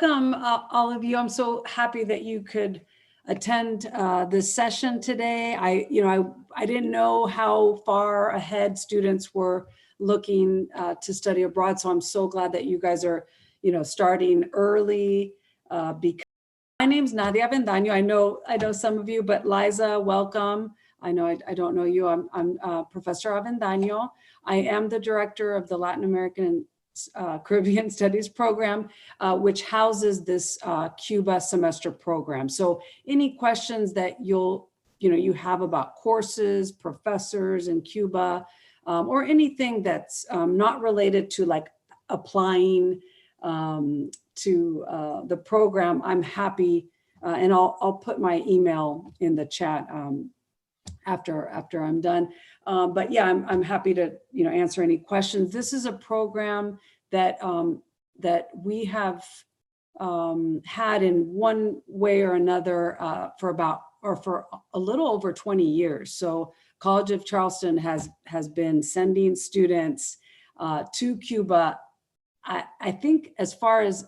welcome all of you. I'm so happy that you could attend this session today. I didn't know how far ahead students were looking to study abroad, so I'm so glad that you guys are, starting early. Because my name's Nadia Avendaño. I know some of you, but Liza, welcome. I know I don't know you. I'm Professor Avendaño. I am the director of the Latin American Caribbean Studies program, which houses this Cuba semester program. So any questions that you have about courses, professors in Cuba, or anything that's not related to like applying to the program, I'm happy, and I'll put my email in the chat after I'm done. But yeah, I'm happy to answer any questions. This is a program that that we have had in one way or another for a little over 20 years. So College of Charleston has been sending students to Cuba, I think as far as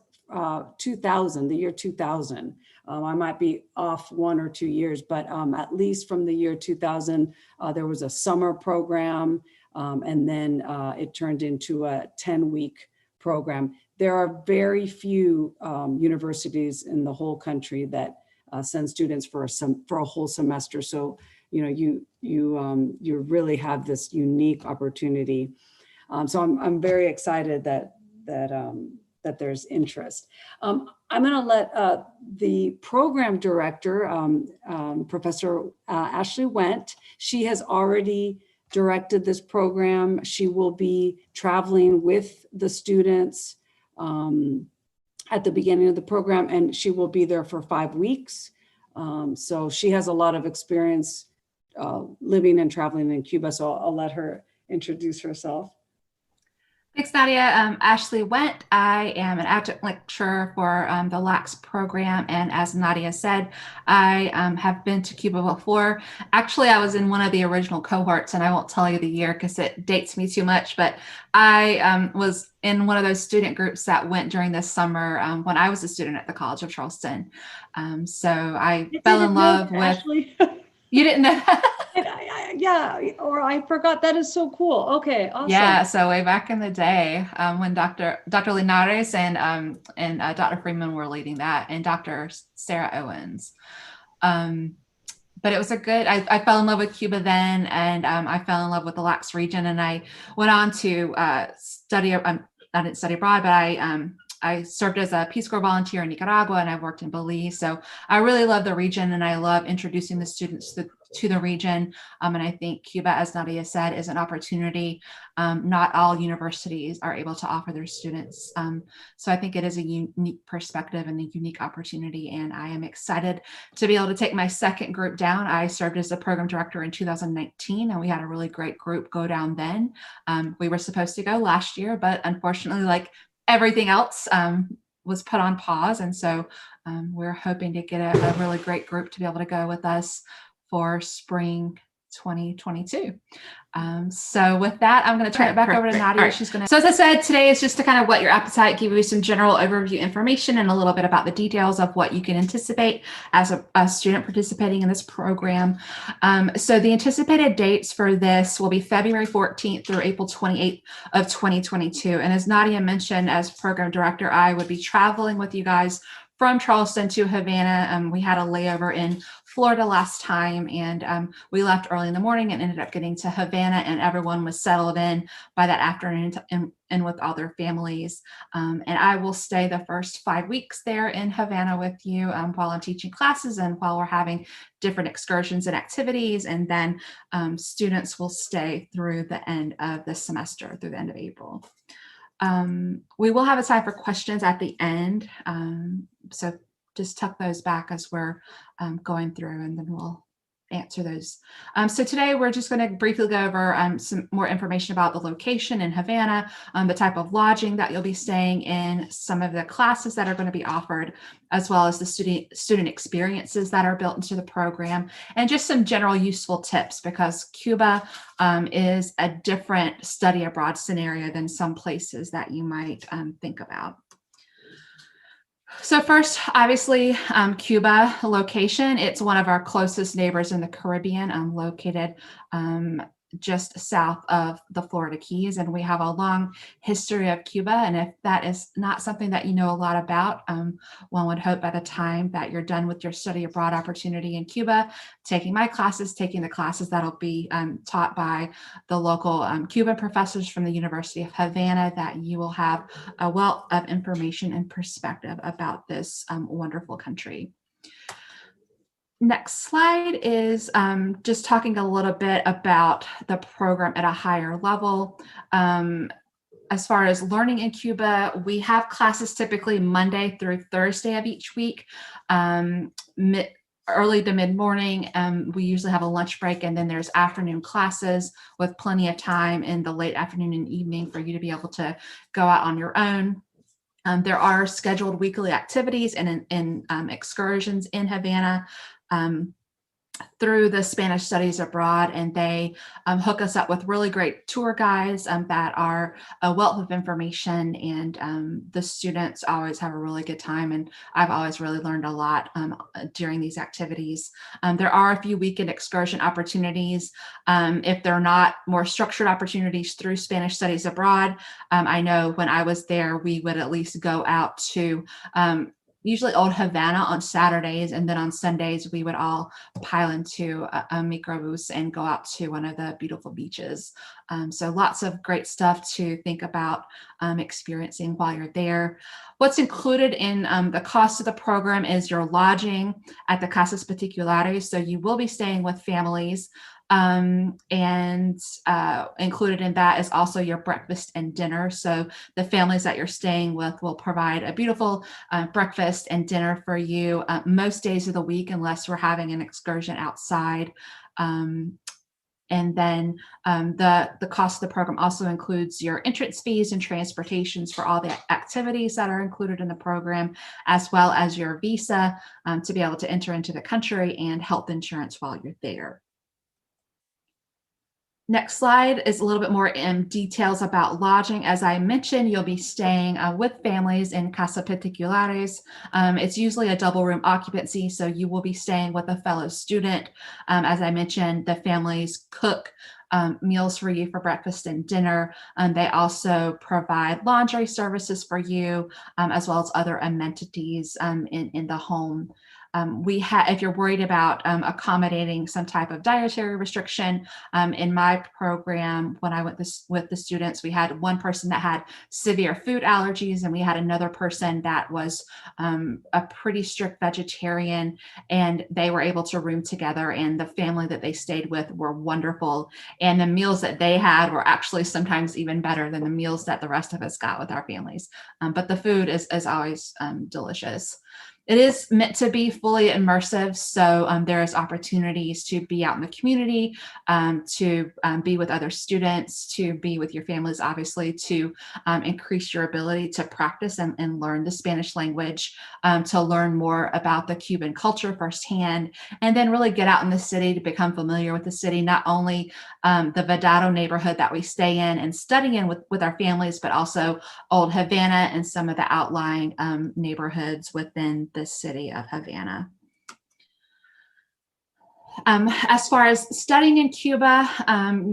2000, the year 2000. I might be off 1 or 2 years, but at least from the year 2000, there was a summer program, and then it turned into a 10-week program. There are very few universities in the whole country that send students for a whole semester. So you really have this unique opportunity. So I'm very excited that there's interest. I'm going to let the program director, Professor Ashley Went, she has already directed this program. She will be traveling with the students at the beginning of the program, and she will be there for 5 weeks. So she has a lot of experience living and traveling in Cuba, so I'll let her introduce herself. Thanks, Nadia. Ashley Went. I am an adjunct lecturer for the LAX program. And as Nadia said, I have been to Cuba before. Actually, I was in one of the original cohorts, and I won't tell you the year because it dates me too much, but I was in one of those student groups that went during this summer when I was a student at the College of Charleston. So I fell in love with... Ashley. You didn't know that? Yeah, or I forgot. That is so cool. Okay, awesome. Yeah, so way back in the day when Dr. Linares and Dr. Freeman were leading that, and Dr. Sarah Owens. But it was I fell in love with Cuba then, and I fell in love with the LAX region, and I went on to study. I didn't study abroad, but I served as a Peace Corps volunteer in Nicaragua, and I've worked in Belize. So I really love the region, and I love introducing the students to the region. And I think Cuba, as Nadia said, is an opportunity. Not all universities are able to offer their students. So I think it is a unique perspective and a unique opportunity. And I am excited to be able to take my second group down. I served as a program director in 2019, and we had a really great group go down then. We were supposed to go last year, but unfortunately, like everything else was put on pause. And so we're hoping to get a really great group to be able to go with us for spring 2022. So with that, I'm going to turn it back over to Nadia. She's going to. So as I said, today is just to kind of whet your appetite, give you some general overview information and a little bit about the details of what you can anticipate as a student participating in this program. So the anticipated dates for this will be February 14th through April 28th of 2022. And as Nadia mentioned, as program director, I would be traveling with you guys from Charleston to Havana. We had a layover in Florida last time, and we left early in the morning and ended up getting to Havana, and everyone was settled in by that afternoon and with all their families. And I will stay the first 5 weeks there in Havana with you while I'm teaching classes and while we're having different excursions and activities. And then students will stay through the end of the semester, through the end of April. We will have a time for questions at the end. So just tuck those back as we're going through, and then we'll answer those. So today we're just going to briefly go over some more information about the location in Havana, the type of lodging that you'll be staying in, some of the classes that are going to be offered, as well as the student experiences that are built into the program, and just some general useful tips, because Cuba is a different study abroad scenario than some places that you might think about. So first, obviously, Cuba location. It's one of our closest neighbors in the Caribbean, located just south of the Florida Keys. And we have a long history of Cuba. And if that is not something that you know a lot about, one would hope by the time that you're done with your study abroad opportunity in Cuba, taking my classes, taking the classes that'll be taught by the local Cuban professors from the University of Havana, that you will have a wealth of information and perspective about this wonderful country. Next slide is just talking a little bit about the program at a higher level. As far as learning in Cuba, we have classes typically Monday through Thursday of each week. Early to mid-morning, we usually have a lunch break, and then there's afternoon classes with plenty of time in the late afternoon and evening for you to be able to go out on your own. There are scheduled weekly activities and excursions in Havana through the Spanish Studies Abroad, and they hook us up with really great tour guides that are a wealth of information, and the students always have a really good time, and I've always really learned a lot during these activities. There are a few weekend excursion opportunities. If they're not more structured opportunities through Spanish Studies Abroad, I know when I was there, we would at least go out to usually Old Havana on Saturdays, and then on Sundays we would all pile into a microbus and go out to one of the beautiful beaches. So lots of great stuff to think about experiencing while you're there. What's included in the cost of the program is your lodging at the Casas Particulares. So you will be staying with families. And included in that is also your breakfast and dinner. So the families that you're staying with will provide a beautiful breakfast and dinner for you most days of the week, unless we're having an excursion outside. And then the cost of the program also includes your entrance fees and transportations for all the activities that are included in the program, as well as your visa to be able to enter into the country, and health insurance while you're there. Next slide is a little bit more in details about lodging. As I mentioned, you'll be staying with families in Casa Particulares. It's usually a double room occupancy, so you will be staying with a fellow student. As I mentioned, the families cook meals for you for breakfast and dinner. They also provide laundry services for you, as well as other amenities in the home. If you're worried about accommodating some type of dietary restriction, in my program, when I went with the students, we had one person that had severe food allergies, and we had another person that was a pretty strict vegetarian, and they were able to room together, and the family that they stayed with were wonderful. And the meals that they had were actually sometimes even better than the meals that the rest of us got with our families. But the food is always delicious. It is meant to be fully immersive, so there's opportunities to be out in the community, to be with other students, to be with your families, obviously, to increase your ability to practice and learn the Spanish language, to learn more about the Cuban culture firsthand, and then really get out in the city to become familiar with the city, not only the Vedado neighborhood that we stay in and study in with our families, but also Old Havana and some of the outlying neighborhoods within the city of Havana. As far as studying in Cuba,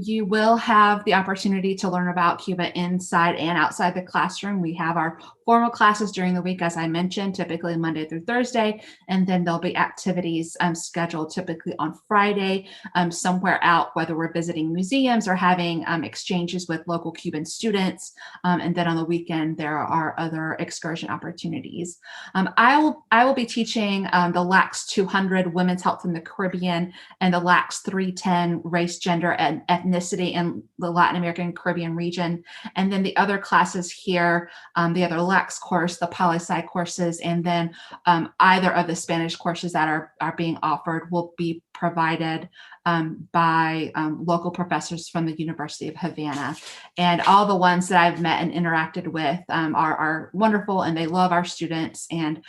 you will have the opportunity to learn about Cuba inside and outside the classroom. We have our formal classes during the week, as I mentioned, typically Monday through Thursday, and then there'll be activities scheduled typically on Friday, somewhere out, whether we're visiting museums or having exchanges with local Cuban students. And then on the weekend, there are other excursion opportunities. I will be teaching the LAX 200 Women's Health in the Caribbean and the LAX 310 Race, Gender, and Ethnicity in the Latin American Caribbean region. And then the other classes here, the other LAX course, the poli-sci courses, and then either of the Spanish courses that are being offered will be provided by local professors from the University of Havana. And all the ones that I've met and interacted with are wonderful, and they love our students, and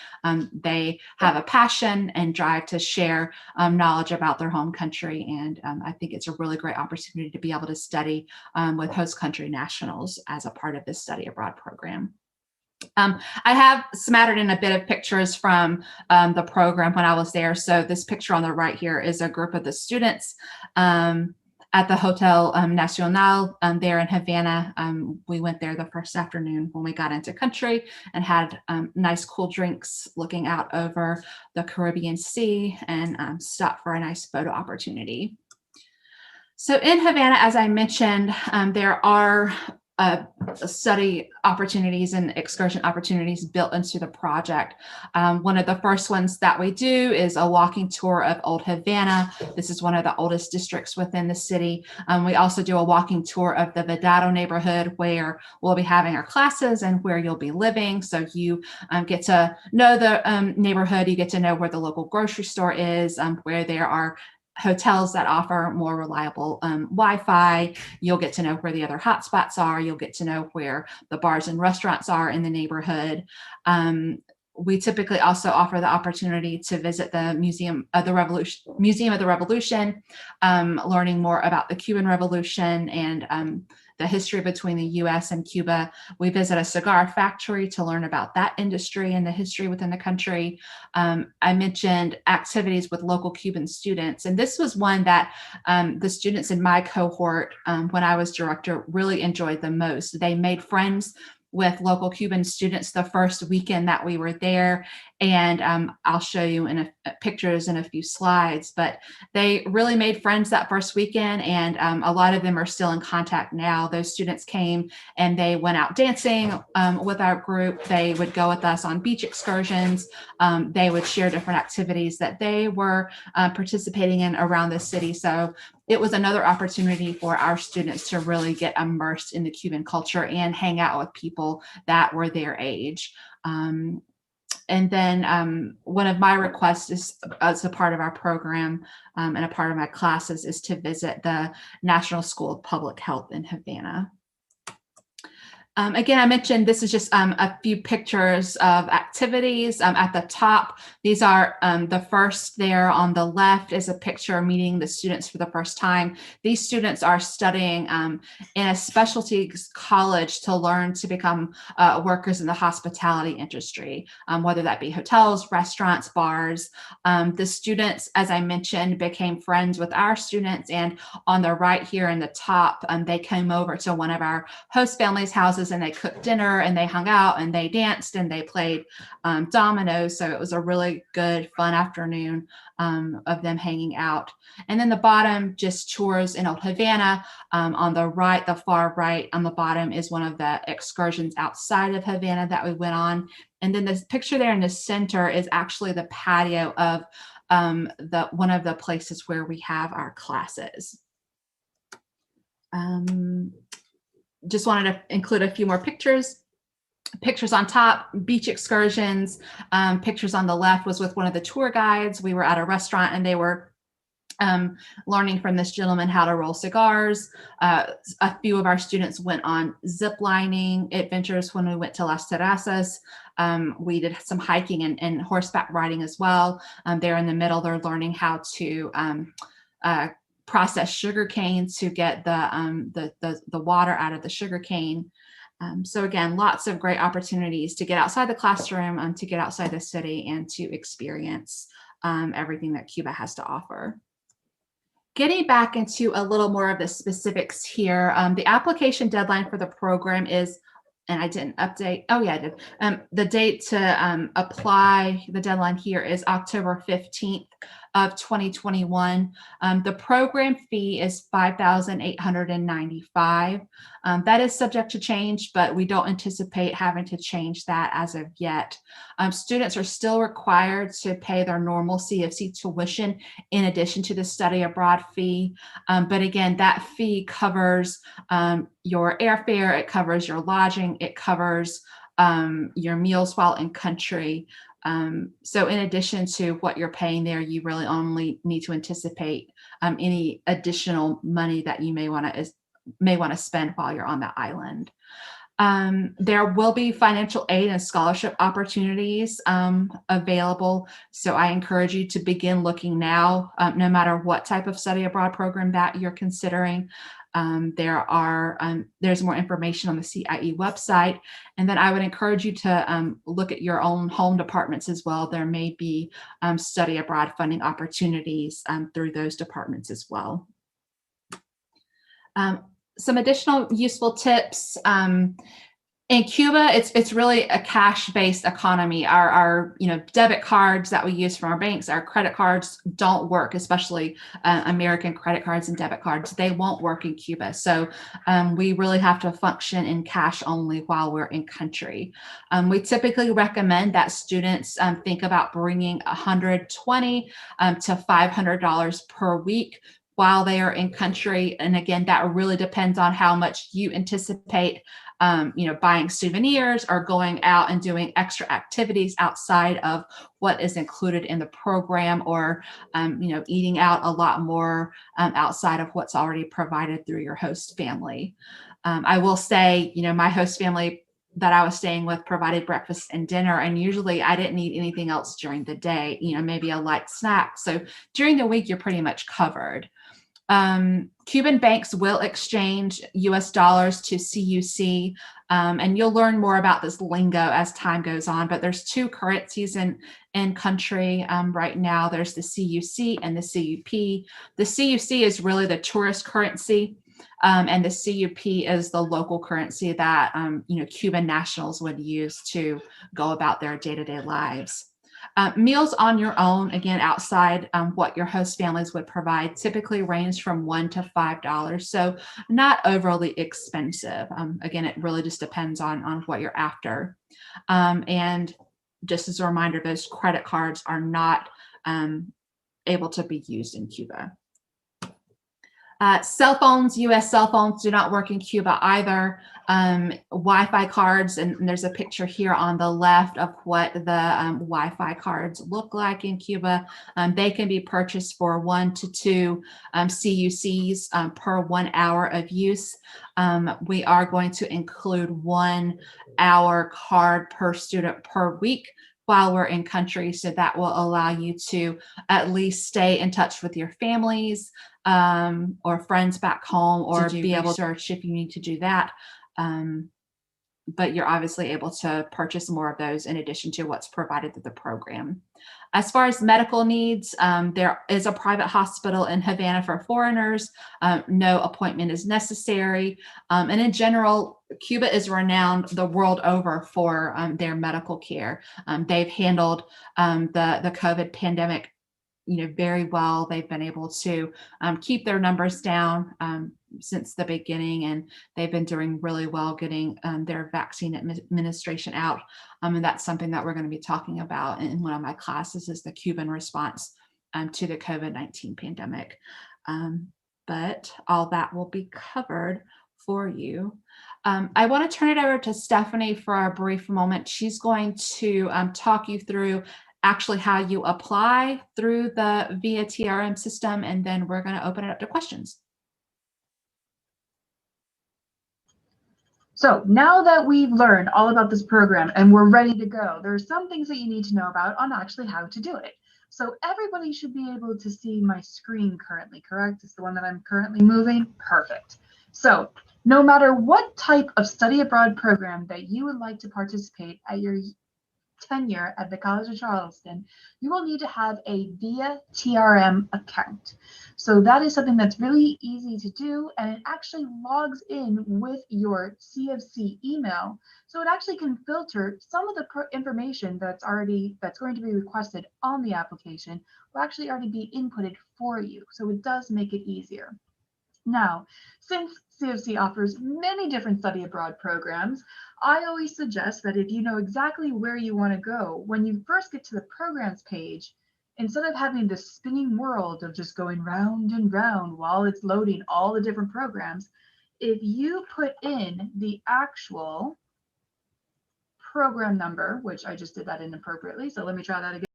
they have a passion and drive to share knowledge about their home country. And I think it's a really great opportunity to be able to study with host country nationals as a part of this study abroad program. I have smattered in a bit of pictures from the program when I was there. So this picture on the right here is a group of the students at the Hotel Nacional there in Havana. We went there the first afternoon when we got into country and had nice cool drinks looking out over the Caribbean Sea and stopped for a nice photo opportunity. So in Havana, as I mentioned, there are study opportunities and excursion opportunities built into the project. One of the first ones that we do is a walking tour of Old Havana. This is one of the oldest districts within the city. We also do a walking tour of the Vedado neighborhood, where we'll be having our classes and where you'll be living. So you get to know the neighborhood, you get to know where the local grocery store is, where there are hotels that offer more reliable Wi-Fi. You'll get to know where the other hotspots are. You'll get to know where the bars and restaurants are in the neighborhood. We typically also offer the opportunity to visit the Museum of the Revolution, learning more about the Cuban Revolution and the history between the U.S. and Cuba. We visit a cigar factory to learn about that industry and the history within the country. I mentioned activities with local Cuban students, and this was one that the students in my cohort, when I was director, really enjoyed the most. They made friends with local Cuban students the first weekend that we were there. And I'll show you in pictures in a few slides, but they really made friends that first weekend. And a lot of them are still in contact now. Those students came and they went out dancing with our group. They would go with us on beach excursions. They would share different activities that they were participating in around the city. So it was another opportunity for our students to really get immersed in the Cuban culture and hang out with people that were their age. And then one of my requests is, as a part of our program and a part of my classes, is to visit the National School of Public Health in Havana. Again, I mentioned this is just a few pictures of activities at the top. These are the first there on the left is a picture meeting the students for the first time. These students are studying in a specialty college to learn to become workers in the hospitality industry, whether that be hotels, restaurants, bars. The students, as I mentioned, became friends with our students, and on the right here in the top, they came over to one of our host families' houses and they cooked dinner and they hung out and they danced and they played dominoes. So it was a really good, fun afternoon of them hanging out. And then the bottom, just tours in Old Havana. On the right, the far right on the bottom is one of the excursions outside of Havana that we went on. And then this picture there in the center is actually the patio of one of the places where we have our classes. Just wanted to include a few more pictures. Pictures on top, beach excursions. Pictures on the left was with one of the tour guides. We were at a restaurant and they were learning from this gentleman how to roll cigars. A few of our students went on zip lining adventures when we went to Las Terrazas. We did some hiking and horseback riding as well. There in the middle, they're learning how to process sugar cane to get the water out of the sugar cane. So again, lots of great opportunities to get outside the classroom, to get outside the city, and to experience everything that Cuba has to offer. Getting back into a little more of the specifics here, the application deadline for the program is, and I didn't update, oh yeah, I did. The date to apply, the deadline here is October 15th of 2021. The program fee is $5,895. That is subject to change, but we don't anticipate having to change that as of yet. Students are still required to pay their normal CFC tuition in addition to the study abroad fee. But again, that fee covers your airfare, it covers your lodging, it covers your meals while in country. So in addition to what you're paying there, you really only need to anticipate any additional money that you may want to spend while you're on the island. There will be financial aid and scholarship opportunities available. So I encourage you to begin looking now, no matter what type of study abroad program that you're considering. There's more information on the CIE website. And then I would encourage you to look at your own home departments as well. There may be study abroad funding opportunities through those departments as well. Some additional useful tips. In Cuba, it's really a cash-based economy. Our debit cards that we use from our banks, our credit cards don't work, especially American credit cards and debit cards. They won't work in Cuba. So we really have to function in cash only while we're in country. We typically recommend that students think about bringing $120 to $500 per week while they are in country. And again, that really depends on how much you anticipate buying souvenirs or going out and doing extra activities outside of what is included in the program, or eating out a lot more outside of what's already provided through your host family. I will say, my host family that I was staying with provided breakfast and dinner, and usually I didn't need anything else during the day, maybe a light snack. So during the week, you're pretty much covered. Cuban banks will exchange US dollars to CUC, and you'll learn more about this lingo as time goes on, but there's two currencies in country right now. There's the CUC and the CUP. The CUC is really the tourist currency, and the CUP is the local currency that Cuban nationals would use to go about their day-to-day lives. Meals on your own, again, outside what your host families would provide, typically range from $1 to $5. So not overly expensive. Again, it really just depends on what you're after. And just as a reminder, those credit cards are not able to be used in Cuba. Cell phones, US cell phones do not work in Cuba either. Wi-Fi cards, and there's a picture here on the left of what the Wi-Fi cards look like in Cuba. They can be purchased for 1 to 2 CUCs per 1 hour of use. We are going to include 1 hour card per student per week while we're in country, so that will allow you to at least stay in touch with your families or friends back home, or be able to search if you need to do that. But you're obviously able to purchase more of those in addition to what's provided through the program. As far as medical needs, there is a private hospital in Havana for foreigners. No appointment is necessary. And in general, Cuba is renowned the world over for their medical care. They've handled the COVID pandemic very well. They've been able to keep their numbers down since the beginning, and they've been doing really well getting their vaccine administration out. And that's something that we're going to be talking about in one of my classes, is the Cuban response to the COVID-19 pandemic. But all that will be covered for you. I want to turn it over to Stephanie for a brief moment. She's going to talk you through actually how you apply through the VIA TRM system, and then we're going to open it up to questions. So now that we've learned all about this program and we're ready to go, there are some things that you need to know about on actually how to do it. So everybody should be able to see my screen currently, correct? It's the one that I'm currently moving. Perfect. So no matter what type of study abroad program that you would like to participate at your tenure at the College of Charleston, you will need to have a VIA TRM account. So that is something that's really easy to do, and it actually logs in with your CFC email. So it actually can filter some of the information that's going to be requested on the application will actually already be inputted for you. So it does make it easier. Now, since CFC offers many different study abroad programs, I always suggest that if you know exactly where you want to go, when you first get to the programs page, instead of having this spinning world of just going round and round while it's loading all the different programs, if you put in the actual program number, which I just did that inappropriately, so let me try that again.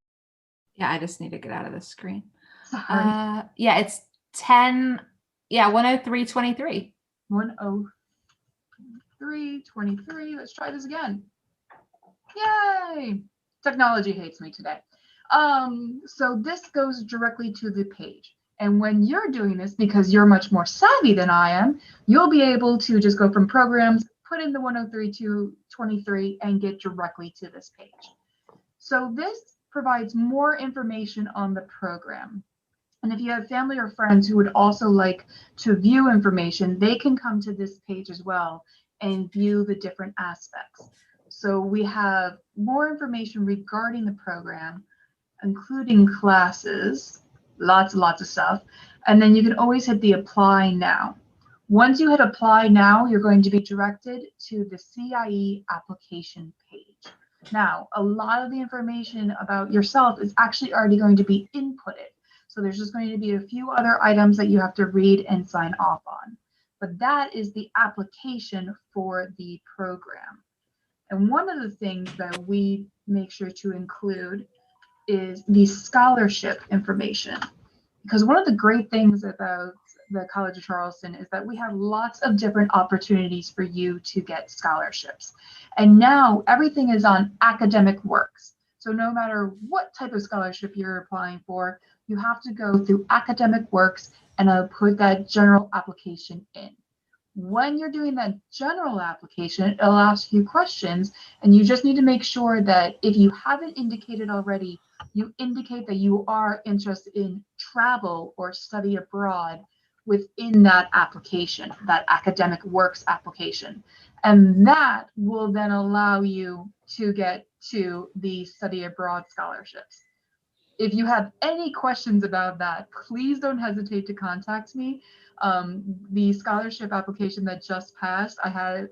Yeah, I just need to get out of the screen. Sorry. Yeah, it's 10323. 10323. Let's try this again. Yay! Technology hates me today. So this goes directly to the page. And when you're doing this, because you're much more savvy than I am, you'll be able to just go from programs, put in the 103 to 23 and get directly to this page. So this provides more information on the program. And if you have family or friends who would also like to view information, they can come to this page as well and view the different aspects. So we have more information regarding the program, including classes, lots and lots of stuff. And then you can always hit the apply now. Once you hit apply now, you're going to be directed to the CIE application page. Now, a lot of the information about yourself is actually already going to be inputted. So there's just going to be a few other items that you have to read and sign off on. But that is the application for the program. And one of the things that we make sure to include is the scholarship information. Because one of the great things about the College of Charleston is that we have lots of different opportunities for you to get scholarships. And now everything is on academic works. So no matter what type of scholarship you're applying for, you have to go through academic works and put that general application in. When you're doing that general application, it'll ask you questions, and you just need to make sure that if you haven't indicated already, you indicate that you are interested in travel or study abroad within that application, that academic works application. And that will then allow you to get to the study abroad scholarships. If you have any questions about that, please don't hesitate to contact me. The scholarship application that just passed,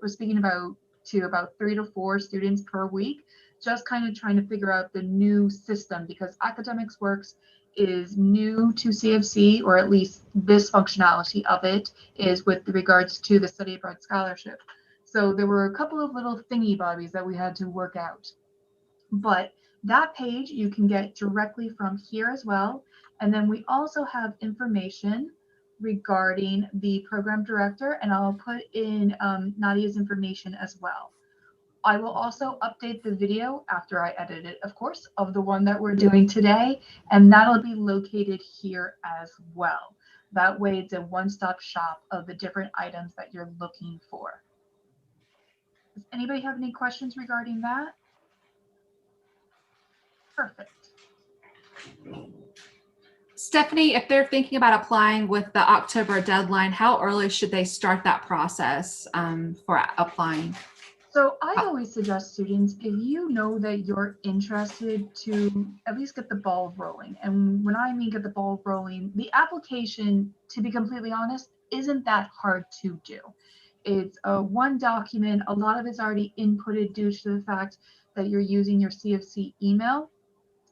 was speaking to about 3 to 4 students per week, just kind of trying to figure out the new system, because Academics Works is new to CFC, or at least this functionality of it is with regards to the study abroad scholarship. So there were a couple of little thingy bobbies that we had to work out. But that page you can get directly from here as well. And then we also have information regarding the program director, and I'll put in Nadia's information as well. I will also update the video after I edit it, of course, of the one that we're doing today, and that'll be located here as well. That way it's a one-stop shop of the different items that you're looking for. Does anybody have any questions regarding that? Perfect. Stephanie, if they're thinking about applying with the October deadline, how early should they start that process for applying? So I always suggest students, if you know that you're interested, to at least get the ball rolling. And when I mean get the ball rolling, the application, to be completely honest, isn't that hard to do. It's one document. A lot of it's already inputted due to the fact that you're using your CFC email.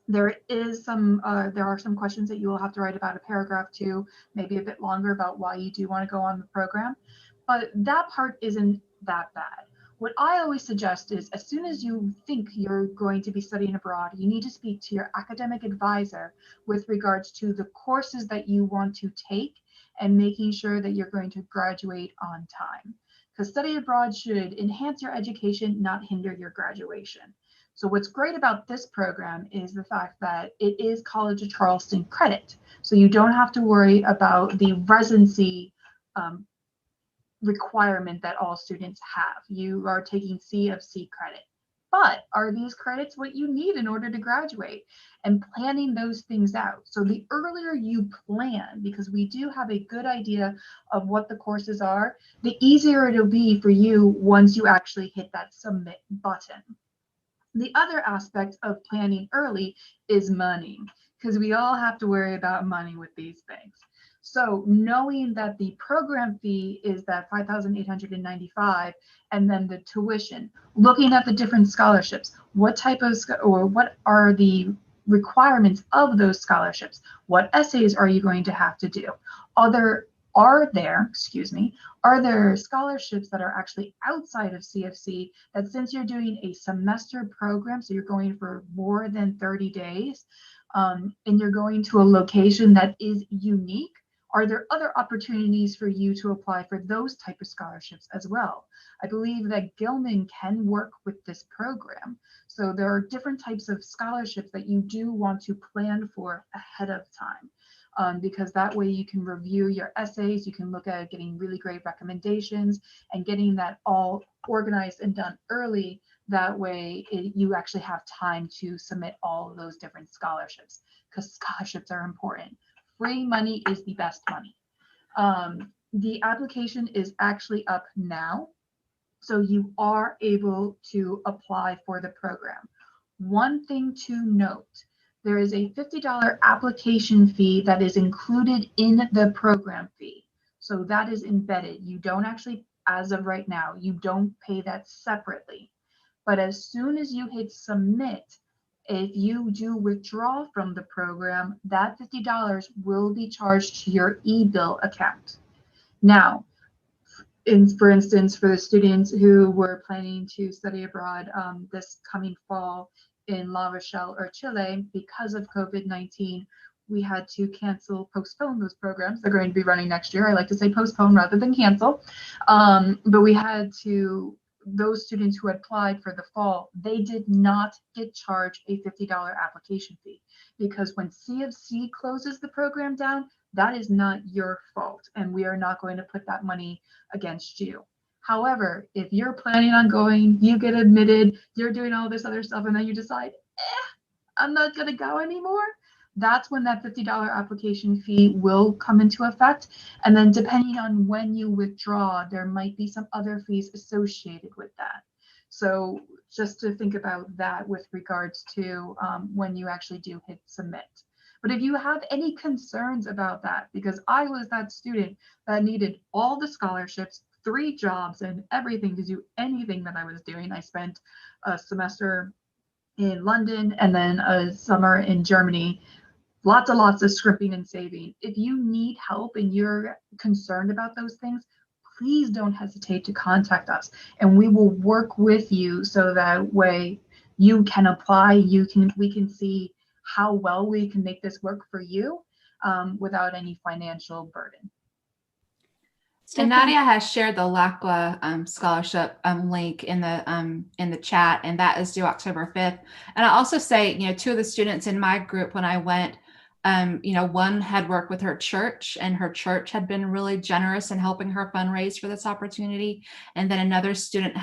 There are some questions that you will have to write about a paragraph to, maybe a bit longer, about why you do want to go on the program. But that part isn't that bad. What I always suggest is, as soon as you think you're going to be studying abroad, you need to speak to your academic advisor with regards to the courses that you want to take and making sure that you're going to graduate on time. Because study abroad should enhance your education, not hinder your graduation. So what's great about this program is the fact that it is College of Charleston credit. So you don't have to worry about the residency requirement that all students have. You are taking CFC credit. But are these credits what you need in order to graduate? And planning those things out. So the earlier you plan, because we do have a good idea of what the courses are, the easier it'll be for you once you actually hit that submit button. The other aspect of planning early is money, because we all have to worry about money with these things. So knowing that the program fee is that $5,895, and then the tuition, looking at the different scholarships, what are the requirements of those scholarships? What essays are you going to have to do? Are there scholarships that are actually outside of CFC that, since you're doing a semester program, so you're going for more than 30 days, and you're going to a location that is unique, are there other opportunities for you to apply for those type of scholarships as well? I believe that Gilman can work with this program. So there are different types of scholarships that you do want to plan for ahead of time. because that way you can review your essays, you can look at getting really great recommendations and getting that all organized and done early. That way you actually have time to submit all of those different scholarships, because scholarships are important. Free money is the best money. The application is actually up now, so you are able to apply for the program. One thing to note, there is a $50 application fee that is included in the program fee. So that is embedded. You don't actually, as of right now, you don't pay that separately. But as soon as you hit submit, if you do withdraw from the program, that $50 will be charged to your e-bill account. Now, for instance, for the students who were planning to study abroad this coming fall in La Rochelle or Chile, because of COVID-19, we had to postpone those programs. They're going to be running next year. I like to say postpone rather than cancel. But we had to, those students who had applied for the fall, they did not get charged a $50 application fee, because when CFC closes the program down, that is not your fault, and we are not going to put that money against you. However, if you're planning on going, you get admitted, you're doing all this other stuff, and then you decide, I'm not going to go anymore, that's when that $50 application fee will come into effect. And then depending on when you withdraw, there might be some other fees associated with that. So just to think about that with regards to when you actually do hit submit. But if you have any concerns about that, because I was that student that needed all the scholarships, 3 jobs, and everything to do anything that I was doing. I spent a semester in London and then a summer in Germany. Lots and lots of scripting and saving. If you need help and you're concerned about those things, please don't hesitate to contact us, and we will work with you so that way you can apply. We can see how well we can make this work for you without any financial burden. And Nadia has shared the LACWA scholarship link in the chat, and that is due October 5th. And I also say, 2 of the students in my group when I went, one had worked with her church, and her church had been really generous in helping her fundraise for this opportunity. And then another student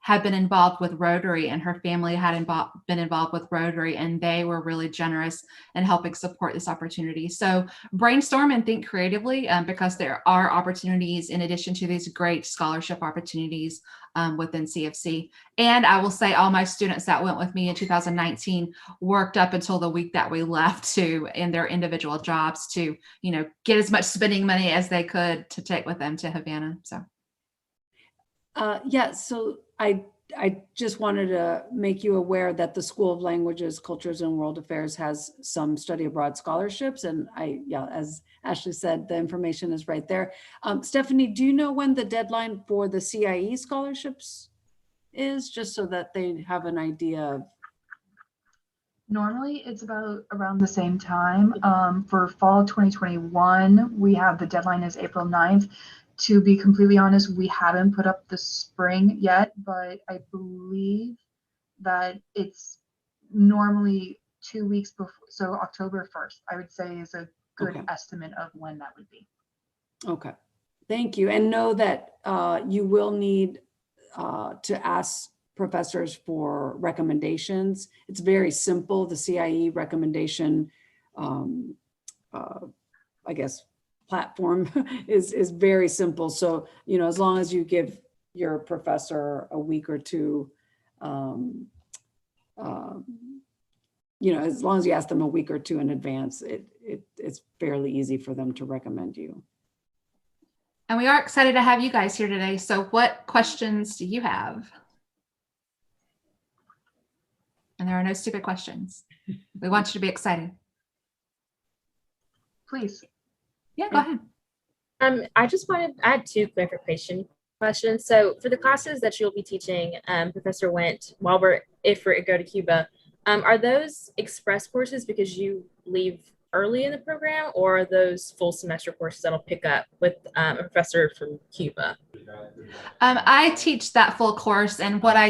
had been involved with Rotary, and her family had been involved with Rotary, and they were really generous in helping support this opportunity. So brainstorm and think creatively, because there are opportunities in addition to these great scholarship opportunities within CFC. And I will say all my students that went with me in 2019 worked up until the week that we left in their individual jobs to, get as much spending money as they could to take with them to Havana. So. So I just wanted to make you aware that the School of Languages, Cultures, and World Affairs has some study abroad scholarships. And as Ashley said, the information is right there. Stephanie, do you know when the deadline for the CIE scholarships is, just so that they have an idea of? Normally it's about around the same time. For fall 2021, we have the deadline is April 9th. To be completely honest, we haven't put up the spring yet, but I believe that it's normally 2 weeks before, so October 1st, I would say, is a good estimate of when that would be. Okay, thank you. And know that you will need to ask professors for recommendations. It's very simple. The CIE recommendation, I guess, platform is very simple. So, as long as you give your professor a week or two, as long as you ask them a week or two in advance, it's fairly easy for them to recommend you. And we are excited to have you guys here today. So what questions do you have? And there are no stupid questions. We want you to be excited. Please. Yeah, go ahead. I had 2 clarification questions. So for the classes that you'll be teaching, Professor Went, if we go to Cuba, are those express courses because you leave early in the program, or are those full semester courses that'll pick up with a professor from Cuba? I teach that full course, and what I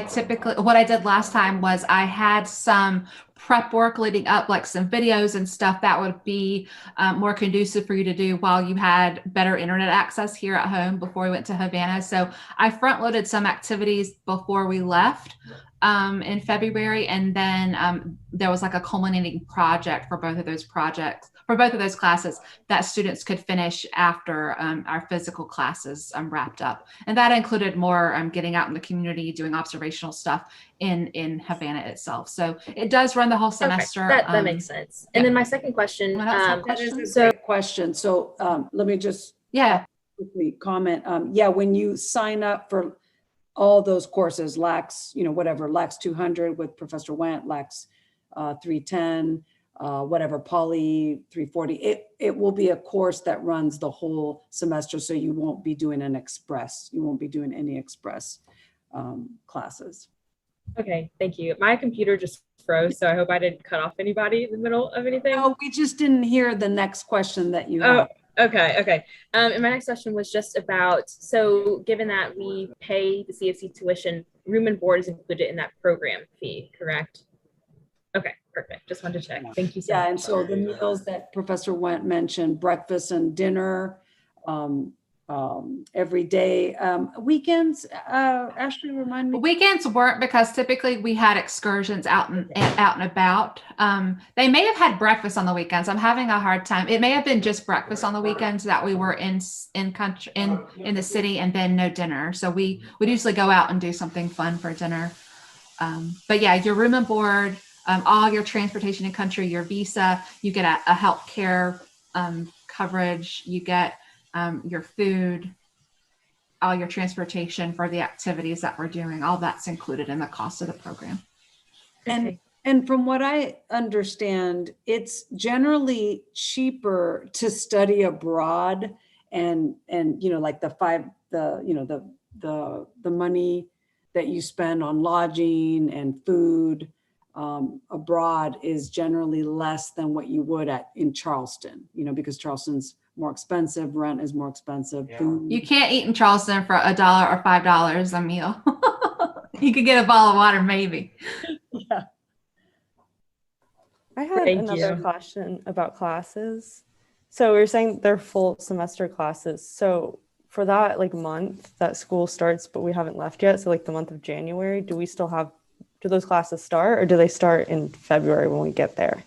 did last time was I had some prep work leading up, like some videos and stuff that would be more conducive for you to do while you had better internet access here at home before we went to Havana. So I front loaded some activities before we left in February. And then there was like a culminating project for both of those classes that students could finish after our physical classes wrapped up. And that included more getting out in the community, doing observational stuff in Havana itself. So it does run the whole semester. Okay, that makes sense. And then my second question. That is a great question. So let me just quickly comment. When you sign up for all those courses, LAX, whatever, LAX 200 with Professor Wendt, LAX 310, whatever, Poly 340, it will be a course that runs the whole semester. So you won't be doing an express. You won't be doing any express classes. Okay, thank you. My computer just froze, so I hope I didn't cut off anybody in the middle of anything. No, we just didn't hear the next question that you had. Okay. And my next question was just about, so given that we pay the CFC tuition, room and board is included in that program fee, correct? Okay, perfect. Just wanted to check. Thank you so much. And so the meals that Professor Wendt mentioned, breakfast and dinner, every day. Weekends, Ashley, remind me. Weekends weren't, because typically we had excursions out and about. They may have had breakfast on the weekends. I'm having a hard time. It may have been just breakfast on the weekends that we were in the city, and then no dinner. So we would usually go out and do something fun for dinner. But yeah, your room and board, all your transportation in country, your visa, you get a health care coverage, you get your food, all your transportation for the activities that we're doing, all that's included in the cost of the program. And from what I understand, it's generally cheaper to study abroad, and like the money that you spend on lodging and food abroad is generally less than what you would in Charleston, because Charleston's more expensive, rent is more expensive. Food. You can't eat in Charleston for $1 or $5 a meal. You could get a bottle of water, maybe. Yeah. I had another question about classes. So you're saying they're full semester classes. So for that month that school starts, but we haven't left yet, so the month of January, do those classes start, or do they start in February when we get there?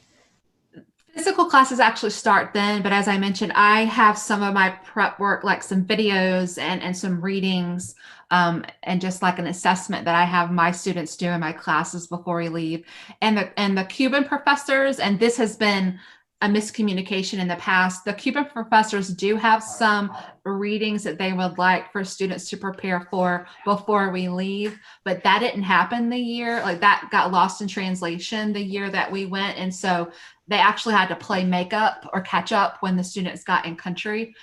Physical classes actually start then, but as I mentioned, I have some of my prep work, like some videos and some readings, and just like an assessment that I have my students do in my classes before we leave. And the Cuban professors, and this has been a miscommunication in the past, the Cuban professors do have some readings that they would like for students to prepare for before we leave, but that didn't happen the year, that got lost in translation the year that we went. And so they actually had to play makeup or catch up when the students got in country.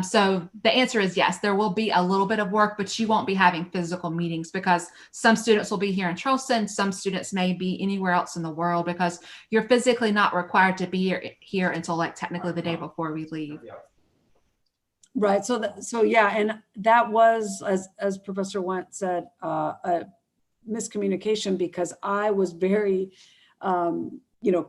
So the answer is yes, there will be a little bit of work, but you won't be having physical meetings, because some students will be here in Charleston, some students may be anywhere else in the world, because you're physically not required to be here until technically the day before we leave. Right. So yeah, and that was, as Professor Wendt said, a miscommunication, because I was very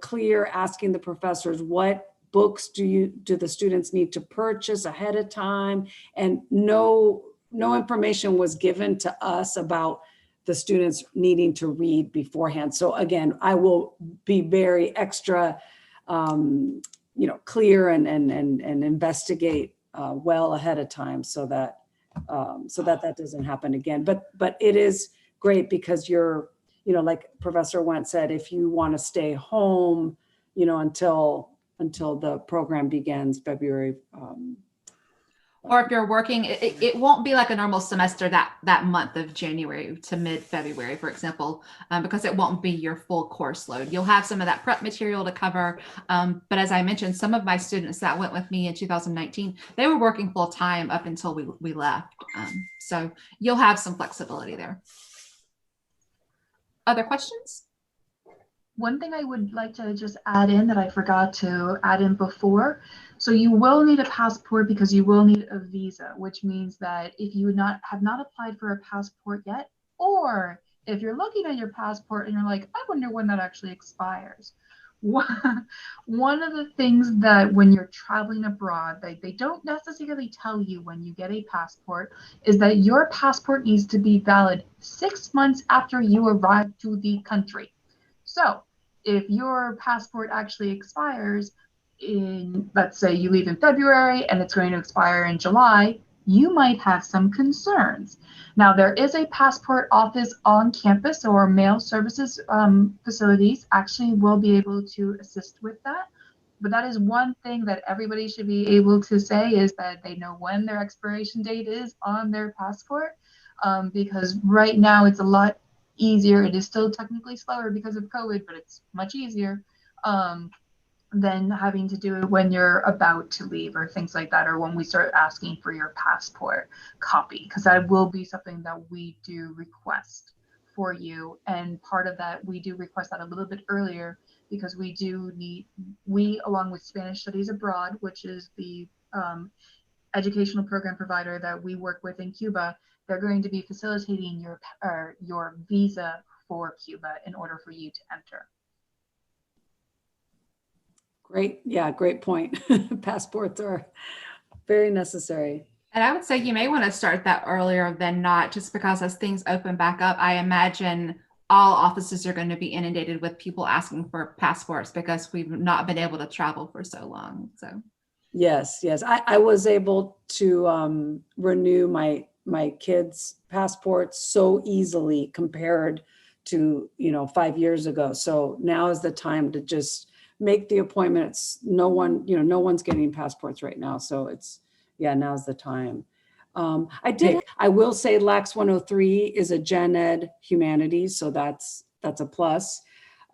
clear, asking the professors, what books do the students need to purchase ahead of time? And no information was given to us about the students needing to read beforehand. So again, I will be very extra, clear and investigate well ahead of time, so that doesn't happen again. But it is great, because you're, like Professor Wendt said, if you want to stay home, until the program begins February. Or if you're working, it won't be like a normal semester that month of January to mid-February, for example, because it won't be your full course load. You'll have some of that prep material to cover. But as I mentioned, some of my students that went with me in 2019, they were working full time up until we left. So you'll have some flexibility there. Other questions? One thing I would like to just add in that I forgot to add in before. So you will need a passport, because you will need a visa, which means that if you have not applied for a passport yet, or if you're looking at your passport and you're like, I wonder when that actually expires. One of the things that when you're traveling abroad, they don't necessarily tell you when you get a passport, is that your passport needs to be valid 6 months after you arrive to the country. So if your passport actually expires in, let's say you leave in February and it's going to expire in July, you might have some concerns. Now, there is a passport office on campus, or mail services facilities actually will be able to assist with that. But that is one thing that everybody should be able to say, is that they know when their expiration date is on their passport, because right now it's a lot easier. It is still technically slower because of COVID, but it's much easier. Than having to do it when you're about to leave or things like that, or when we start asking for your passport copy, because that will be something that we do request for you. And part of that, we do request that a little bit earlier, because we do need, we, along with Spanish Studies Abroad, which is the educational program provider that we work with in Cuba, they're going to be facilitating your visa for Cuba in order for you to enter. Great. Yeah, great point. Passports are very necessary. And I would say you may want to start that earlier than not, just because as things open back up, I imagine all offices are going to be inundated with people asking for passports because we've not been able to travel for so long. So Yes. I was able to renew my kids' passports so easily compared to 5 years ago. So now is the time to just make the appointments. No one's getting passports right now. So now's the time. I will say LAX 103 is a gen ed humanities. So that's a plus.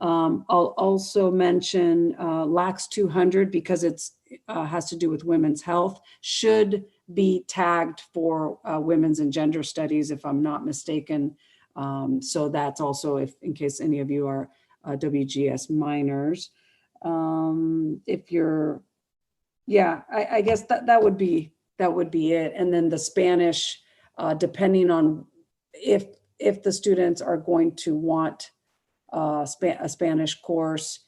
I'll also mention LAX 200, because it's has to do with women's health, should be tagged for women's and gender studies, if I'm not mistaken. So that's also, if in case any of you are WGS minors. If you're, I guess that would be it. And then the Spanish, depending on if the students are going to want a Spanish course,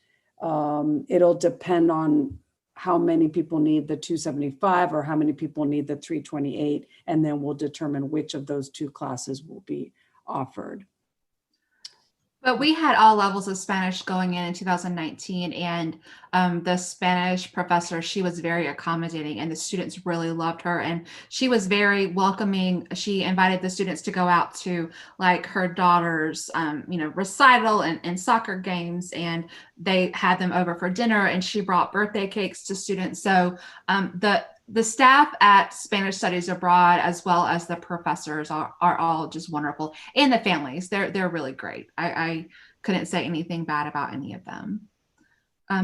it'll depend on how many people need the 275 or how many people need the 328, and then we'll determine which of those two classes will be offered. But we had all levels of Spanish going in 2019, and the Spanish professor, she was very accommodating, and the students really loved her, and she was very welcoming. She invited the students to go out to like her daughter's, recital and soccer games, and they had them over for dinner, and she brought birthday cakes to students. So the staff at Spanish Studies Abroad, as well as the professors, are all just wonderful, and the families. They're really great. I couldn't say anything bad about any of them.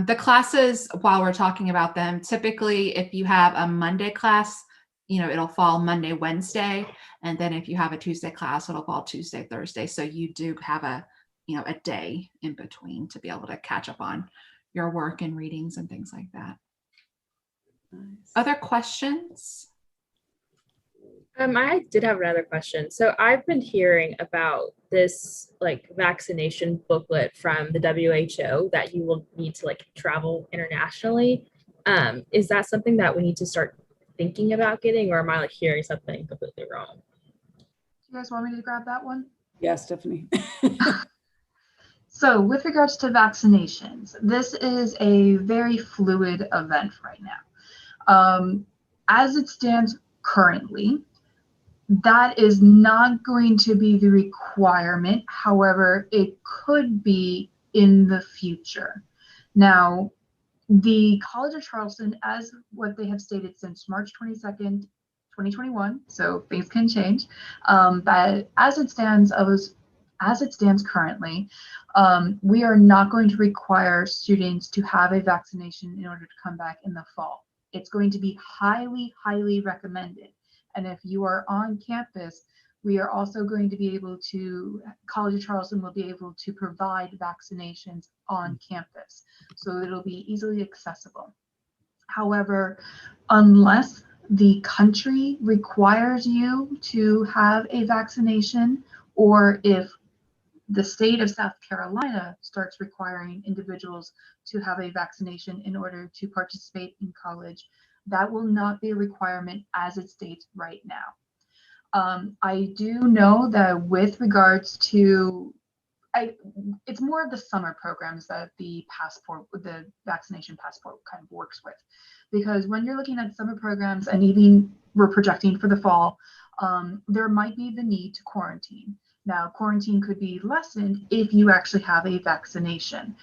The classes, while we're talking about them, typically if you have a Monday class, it'll fall Monday, Wednesday, and then if you have a Tuesday class, it'll fall Tuesday, Thursday. So you do have a day in between to be able to catch up on your work and readings and things like that. Nice. Other questions? I did have another question. So I've been hearing about this like vaccination booklet from the WHO that you will need to like travel internationally. Is that something that we need to start thinking about getting, or am I like hearing something completely wrong? Do you guys want me to grab that one? Yes, Stephanie. So with regards to vaccinations, this is a very fluid event right now. As it stands currently, that is not going to be the requirement. However, it could be in the future. Now, the College of Charleston, as what they have stated since March 22nd, 2021, so things can change, but as it stands currently, we are not going to require students to have a vaccination in order to come back in the fall. It's going to be highly, highly recommended. And if you are on campus, we are also going to be able to, College of Charleston will be able to provide vaccinations on campus. So it'll be easily accessible. However, unless the country requires you to have a vaccination, or if the state of South Carolina starts requiring individuals to have a vaccination in order to participate in college, that will not be a requirement as it states right now. I do know that with regards to, it's more of the summer programs that the vaccination passport kind of works with. Because when you're looking at summer programs, and even we're projecting for the fall, there might be the need to quarantine. Now, quarantine could be lessened if you actually have a vaccination.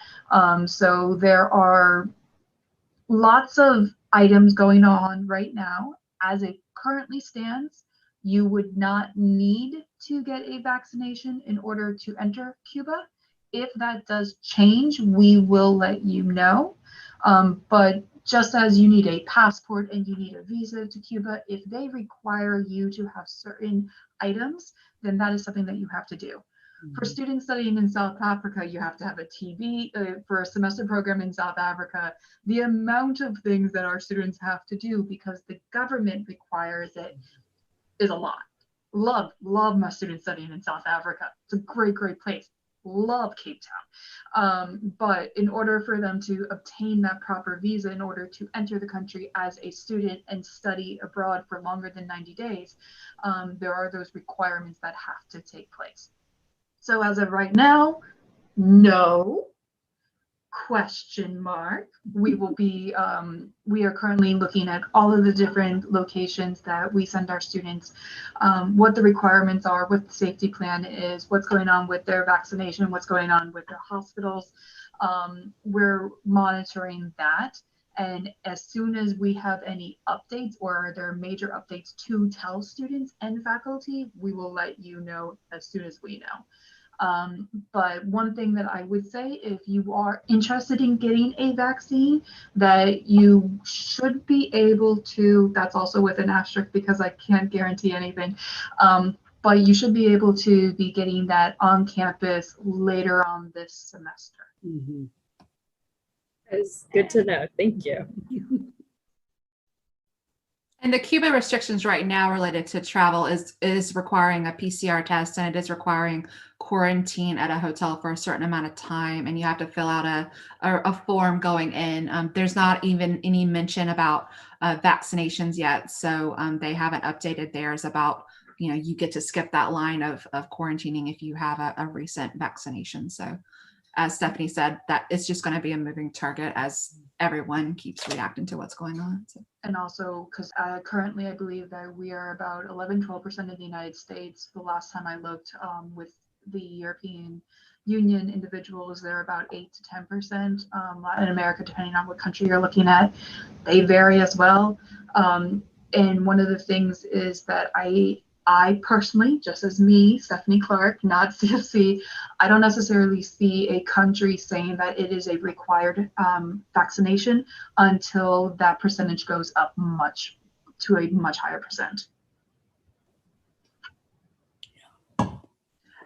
So there are lots of items going on right now. As it currently stands, you would not need to get a vaccination in order to enter Cuba. If that does change, we will let you know. But just as you need a passport and you need a visa to Cuba, if they require you to have certain items, then that is something that you have to do. For students studying in South Africa, you have to have a TB for a semester program in South Africa. The amount of things that our students have to do because the government requires it is a lot. Love my students studying in South Africa. It's a great place. Love Cape Town. But in order for them to obtain that proper visa in order to enter the country as a student and study abroad for longer than 90 days, there are those requirements that have to take place. So as of right now, no, question mark. We will be, we are currently looking at all of the different locations that we send our students, what the requirements are, what the safety plan is, what's going on with their vaccination, what's going on with their hospitals. We're monitoring that. And as soon as we have any updates or there are major updates to tell students and faculty, we will let you know as soon as we know. But one thing that I would say, if you are interested in getting a vaccine, that you should be able to, that's also with an asterisk because I can't guarantee anything, but you should be able to be getting that on campus later on this semester. Mhm. It's good to know. Thank you. And the Cuba restrictions right now related to travel is requiring a PCR test, and it is requiring quarantine at a hotel for a certain amount of time, and you have to fill out a form going in. There's not even any mention about vaccinations yet, so they haven't updated theirs about, you get to skip that line of quarantining if you have a recent vaccination. So as Stephanie said, that it's just going to be a moving target as everyone keeps reacting to what's going on. So. And also, because currently I believe that we are about 11-12% of the United States. The last time I looked with the European Union individuals, they're about 8 to 10%. Latin America, depending on what country you're looking at, they vary as well. And one of the things is that I personally, just as me, Stephanie Clark, not CFC, I don't necessarily see a country saying that it is a required vaccination until that percentage goes up to a much higher percent.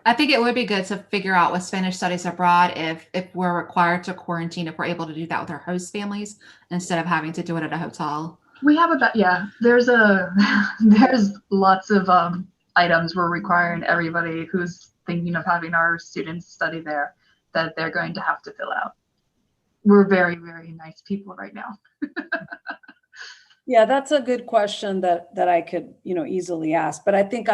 I think it would be good to figure out with Spanish studies abroad if we're required to quarantine, if we're able to do that with our host families instead of having to do it at a hotel. We have there's lots of items we're requiring everybody who's thinking of having our students study there that they're going to have to fill out. We're very, very nice people right now. Yeah, that's a good question that I could, easily ask, but I think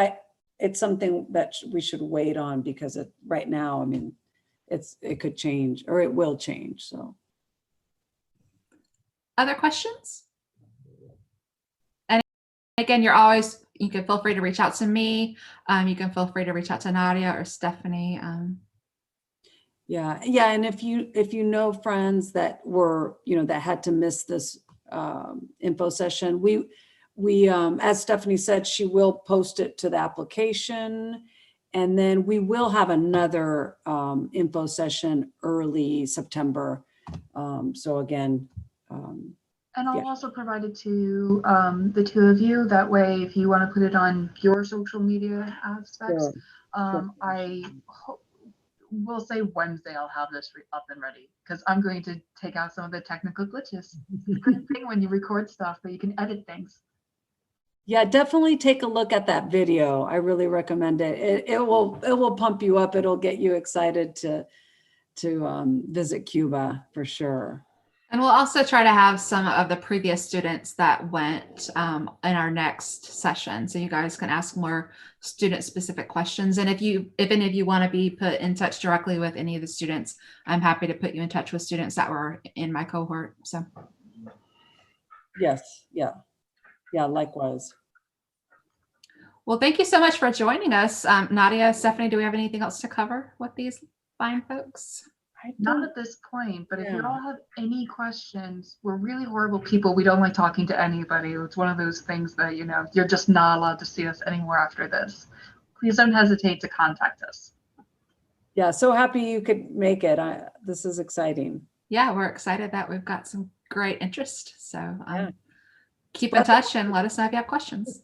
it's something that we should wait on because right now, I mean, it could change or it will change. So. Other questions? Again, you can feel free to reach out to me. You can feel free to reach out to Nadia or Stephanie. Yeah. And if you know friends that were, that had to miss this info session, we as Stephanie said, she will post it to the application, and then we will have another info session early September. So again. And I'll also provide it to the two of you. That way, if you want to put it on your social media aspects, Sure. I will say Wednesday I'll have this up and ready because I'm going to take out some of the technical glitches. It's a great thing when you record stuff that you can edit things. Yeah, definitely take a look at that video. I really recommend it. It will pump you up. It'll get you excited to visit Cuba for sure. And we'll also try to have some of the previous students that went in our next session, so you guys can ask more student-specific questions. And if any of you want to be put in touch directly with any of the students, I'm happy to put you in touch with students that were in my cohort. So, Yes, yeah, likewise. well, thank you so much for joining us, Nadia, Stephanie. Do we have anything else to cover with these fine folks? Not at this point, but if you Yeah. all have any questions, we're really horrible people. We don't like talking to anybody. It's one of those things that, you're just not allowed to see us anymore after this. Please don't hesitate to contact us. Yeah, so happy you could make it. This is exciting. Yeah, we're excited that we've got some great interest. So Yeah. keep in touch and let us know if you have questions.